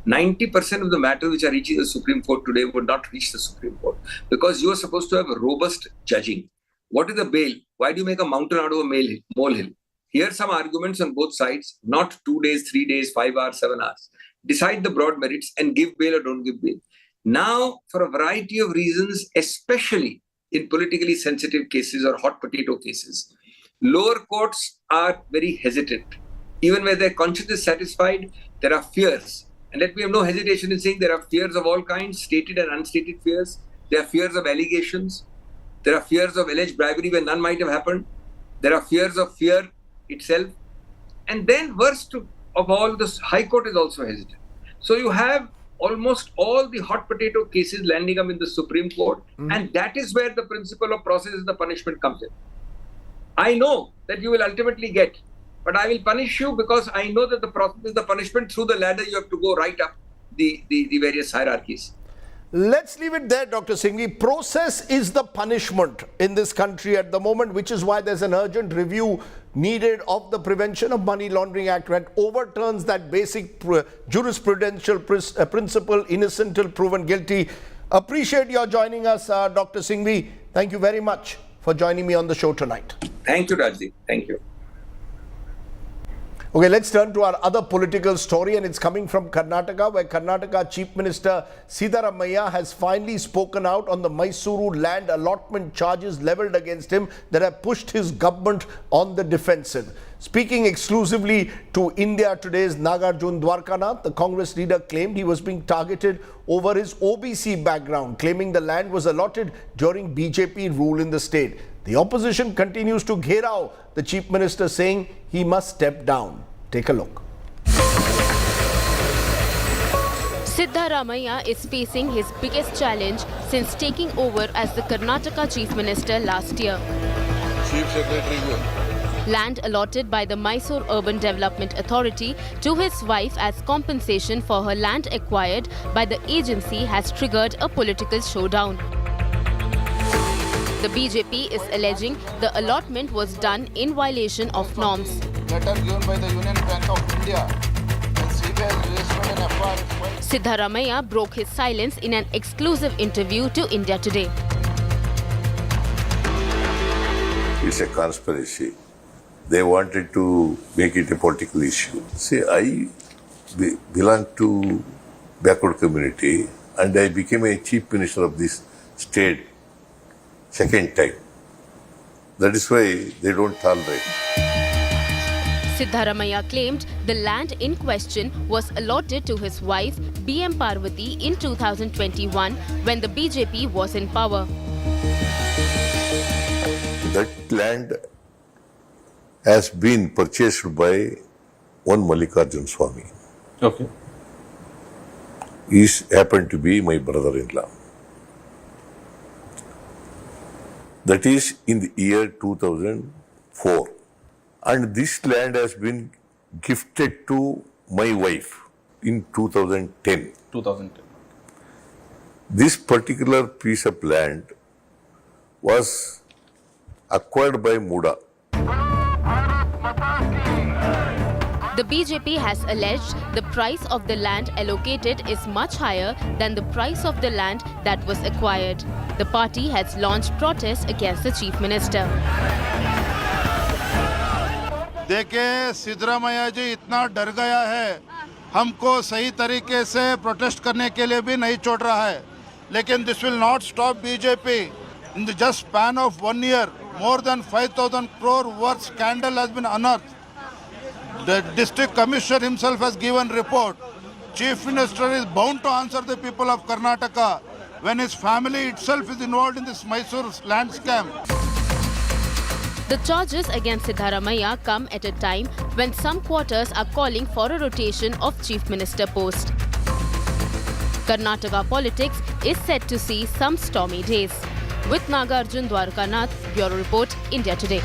90% of the matters which are reaching the Supreme Court today would not reach the Supreme Court because you are supposed to have a robust judging. What is the bail? Why do you make a mountain out of a molehill? Here are some arguments on both sides, not 2 days, 3 days, 5 hours, 7 hours. Decide the broad merits and give bail or don't give bail. Now, for a variety of reasons, especially in politically sensitive cases or hot potato cases, lower courts are very hesitant. Even where their conscience is satisfied, there are fears. And let me have no hesitation in saying there are fears of all kinds, stated and unstated fears. There are fears of allegations. There are fears of alleged bribery when none might have happened. There are fears of fear itself. And then worst of all, the High Court is also hesitant. So you have almost all the hot potato cases landing up in the Supreme Court. And that is where the principle of process and the punishment comes in. I know that you will ultimately get, but I will punish you because I know that the process is the punishment. Through the ladder, you have to go right up the various hierarchies. Let's leave it there, Dr. Singi. Process is the punishment in this country at the moment, which is why there's an urgent review needed of the Prevention of Money Laundering Act that overturns that basic jurisprudential principle, innocent till proven guilty. Appreciate your joining us, Dr. Singi. Thank you very much for joining me on the show tonight. Thank you, Rajdeep. Thank you. Okay, let's turn to our other political story, and it's coming from Karnataka, where Karnataka Chief Minister Siddaramaiah has finally spoken out on the Mysuru land allotment charges leveled against him that have pushed his government on the defensive. Speaking exclusively to India Today's Nagarjun Dwarkanath, the Congress leader claimed he was being targeted over his OBC background, claiming the land was allotted during BJP rule in the state. The opposition continues to gherao the Chief Minister, saying he must step down. Take a look. Siddaramaiah is facing his biggest challenge since taking over as the Karnataka Chief Minister last year. Chief Secretary. Land allotted by the Mysore Urban Development Authority to his wife as compensation for her land acquired by the agency has triggered a political showdown. The BJP is alleging the allotment was done in violation of norms. Letter given by the Union Bank of India. Siddaramaiah broke his silence in an exclusive interview to India Today. It's a conspiracy. They wanted to make it a political issue. See, I belong to backward community and I became a chief minister of this state second time. That is why they don't tolerate. Siddaramaiah claimed the land in question was allotted to his wife BM Parvati in 2021 when the BJP was in power. That land has been purchased by one Mallikarjun Swami. Okay. He happened to be my brother-in-law. That is in the year 2004. And this land has been gifted to my wife in 2010. 2010. This particular piece of land was acquired by Muda. The BJP has alleged the price of the land allocated is much higher than the price of the land that was acquired. The party has launched protests against the Chief Minister. देखिए सिद्धरामैया जी इतना डर गया है, हमको सही तरीके से protest करने के लिए भी नहीं छोड़ रहा है. लेकिन this will not stop BJP. In the just span of 1 year, more than 5,000 crore worth scandal has been unearthed. The district commissioner himself has given report. Chief Minister is bound to answer the people of Karnataka when his family itself is involved in this Mysore land scam. The charges against Siddaramaiah come at a time when some quarters are calling for a rotation of Chief Minister post. Karnataka politics is set to see some stormy days. With Nagarjun Dwarkanath, Bureau Report, India Today.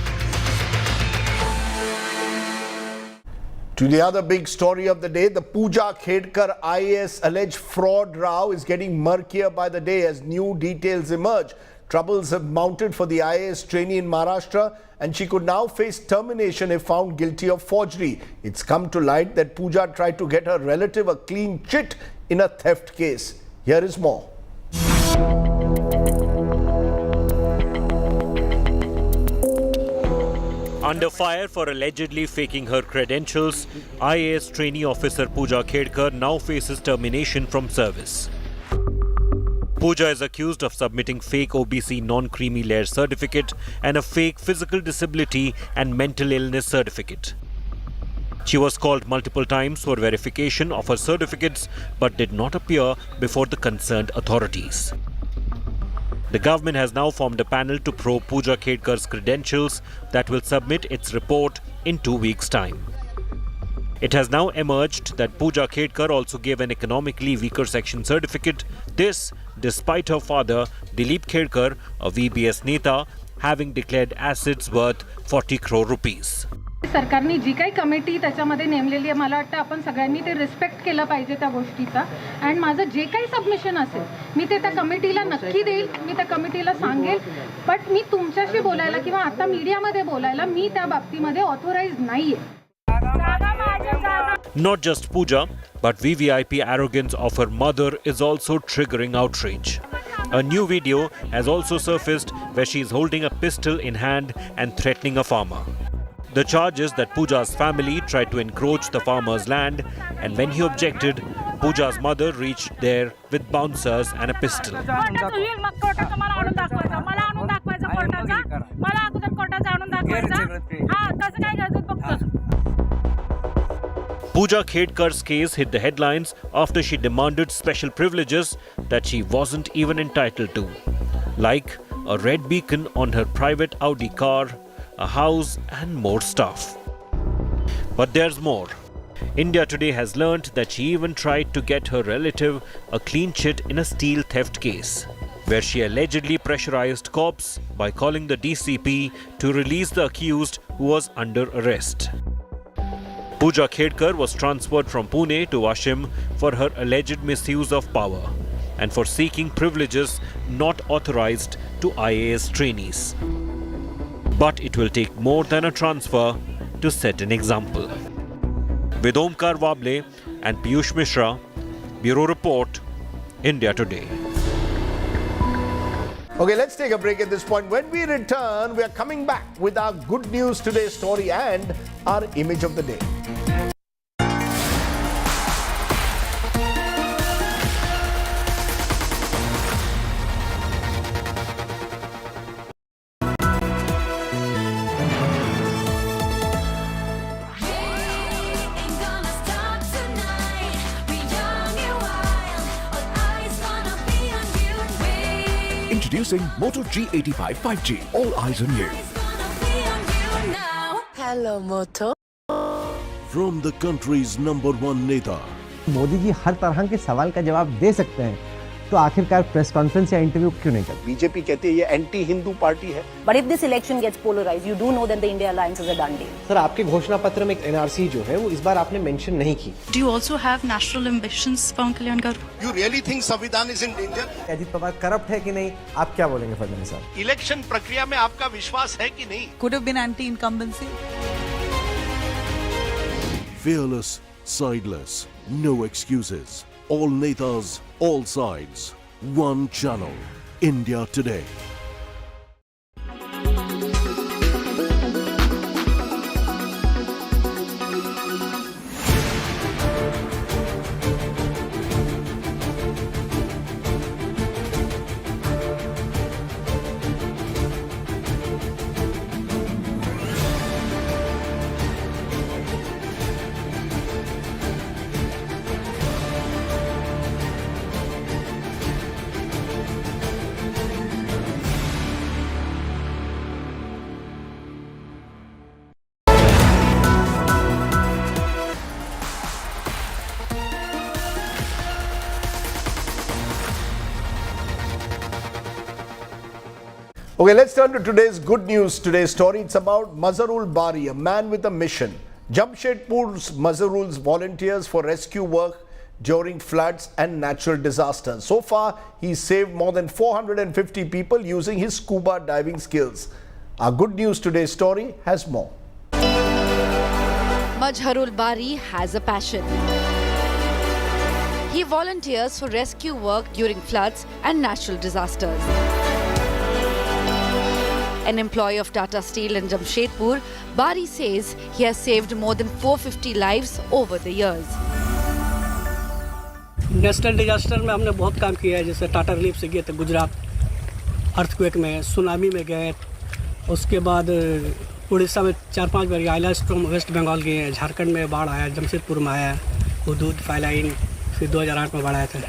To the other big story of the day, the Pooja Khedkar IAS alleged fraud row is getting murkier by the day as new details emerge. Troubles have mounted for the IAS trainee in Maharashtra, and she could now face termination if found guilty of forgery. It's come to light that Pooja tried to get her relative a clean chit in a theft case. Here is more. Under fire for allegedly faking her credentials, IAS trainee officer Pooja Khedkar now faces termination from service. Pooja is accused of submitting fake OBC non-creamy layer certificate and a fake physical disability and mental illness certificate. She was called multiple times for verification of her certificates but did not appear before the concerned authorities. The government has now formed a panel to probe Pooja Khedkar's credentials that will submit its report in 2 weeks' time. It has now emerged that Pooja Khedkar also gave an economically weaker section certificate. This, despite her father, Dilip Khedkar, a VBS Neta, having declared assets worth 40 crore rupees. सरकारने जी काही committee त्याच्यामध्ये नेमलेली आहे मला वाटतं आपण सगळ्यांनी ते respect केलं पाहिजे त्या गोष्टीचा अँड माझं जे काही सबमिशन असेल मी ते त्या कमिटीला नक्की देईल मी त्या कमिटीला सांगेल बट मी तुमच्याशी बोलायला किंवा आता मीडियामध्ये बोलायला मी त्या बाबतीमध्ये ऑथोराइज्ड नाहीये. Not just Pooja, but VVIP arrogance of her mother is also triggering outrage. A new video has also surfaced where she is holding a pistol in hand and threatening a farmer. The charge is that Pooja's family tried to encroach the farmer's land, and when he objected, Pooja's mother reached there with bouncers and a pistol. Pooja Khedkar's case hit the headlines after she demanded special privileges that she wasn't even entitled to, like a red beacon on her private Audi car, a house and more stuff. But there's more. India Today has learnt that she even tried to get her relative a clean chit in a steel theft case, where she allegedly pressurized cops by calling the DCP to release the accused who was under arrest. Pooja Khedkar was transferred from Pune to Washim for her alleged misuse of power and for seeking privileges not authorized to IAS trainees. But it will take more than a transfer to set an example. With Omkar Wable and Piyush Mishra, Bureau Report, India Today. Okay, let's take a break at this point. When we return, we are coming back with our Good News Today story and our image of the day. Introducing Moto G85 5G. All eyes on you. Hello, Moto. From the country's #1 Neta. Modi ji हर तरह के सवाल का जवाब दे सकते हैं तो आखिरकार press conference या इंटरव्यू क्यों नहीं करते? बीजेपी कहती है ये एंटी हिंदू पार्टी है. But if this election gets polarized, you do know that the India alliance is a done deal. Sir आपके घोषणा पत्र में एनआरसी जो है वो इस बार आपने मेंशन नहीं की. Do you also have national ambitions, Pawan Kalyan garu? You really think संविधान is in danger? Ajit Pawar corrupt है कि नहीं? आप क्या बोलेंगे फडणवीस साहब? इलेक्शन प्रक्रिया में आपका विश्वास है कि नहीं? Could have been anti-incumbency. Fearless, sideless, no excuses. All netas, all sides. One channel. India Today. Okay, let's turn to today's Good News Today story. It's about Mazharul Bari, a man with a mission. Jamshedpur's Mazarul's volunteers for rescue work during floods and natural disasters. So far, he's saved more than 450 people using his scuba diving skills. Our Good News Today story has more. Majharul Bari has a passion. He volunteers for rescue work during floods and natural disasters. An employee of Tata Steel in Jamshedpur, Bari says he has saved more than 450 lives over the years. National disaster में हमने बहुत काम किया है, जैसे Tata relief से गए थे गुजरात, अर्थक्वेक में, सुनामी में गए, उसके बाद उड़ीसा में 4-5 बार आइला स्टॉर्म, वेस्ट बंगाल गए हैं, झारखंड में बाढ़ आया, जमशेदपुर में आया, हुदूद फाइलाइन, फिर 2008 में बाढ़ आया था।